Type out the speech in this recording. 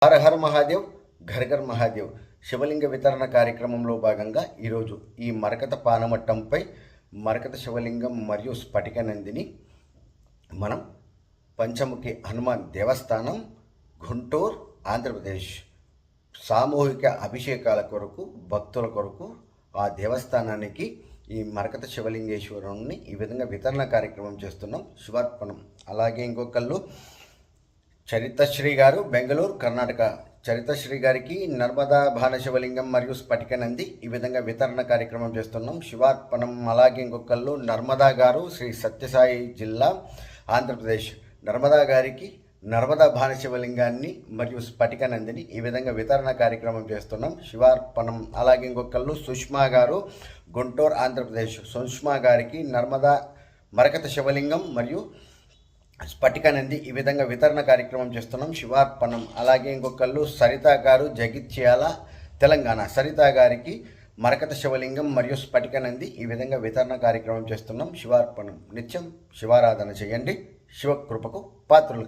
హర హర మహాదేవ్, ఘర్ ఘర్ మహాదేవ్ శివలింగ వితరణ కార్యక్రమంలో భాగంగా ఈరోజు ఈ మరకత పానమట్టంపై మరకత శివలింగం మరియు స్ఫటిక నందిని మనం పంచముఖి హనుమాన్ దేవస్థానం, గుంటూరు, ఆంధ్రప్రదేశ్ సామూహిక అభిషేకాల కొరకు, భక్తుల కొరకు ఆ దేవస్థానానికి ఈ మరకత శివలింగేశ్వరుని ఈ విధంగా వితరణ కార్యక్రమం చేస్తున్నాం. శివార్పణం. అలాగే ఇంకొకళ్ళు చరితశ్రీ గారు, బెంగళూరు, కర్ణాటక. చరితశ్రీ గారికి నర్మదా భాన శివలింగం మరియు స్ఫటిక నంది ఈ విధంగా వితరణ కార్యక్రమం చేస్తున్నాం. శివార్పణం. అలాగే ఇంకొకళ్ళు నర్మదా గారు, శ్రీ సత్యసాయి జిల్లా, ఆంధ్రప్రదేశ్. నర్మదా గారికి నర్మదా భాన శివలింగాన్ని మరియు స్ఫటిక నందిని ఈ విధంగా వితరణ కార్యక్రమం చేస్తున్నాం. శివార్పణం. అలాగే ఇంకొకళ్ళు సుష్మా గారు, గుంటూరు, ఆంధ్రప్రదేశ్. సుష్మా గారికి నర్మదా మరకత శివలింగం మరియు స్ఫటిక నంది ఈ విధంగా వితరణ కార్యక్రమం చేస్తున్నాం. శివార్పణం. అలాగే ఇంకొకళ్ళు సరిత గారు, జగిత్యాల, తెలంగాణ. సరిత గారికి మరకత శివలింగం మరియు స్ఫటిక నంది ఈ విధంగా వితరణ కార్యక్రమం చేస్తున్నాం. శివార్పణం. నిత్యం శివారాధన చేయండి. శివకృపకు పాత్రులు.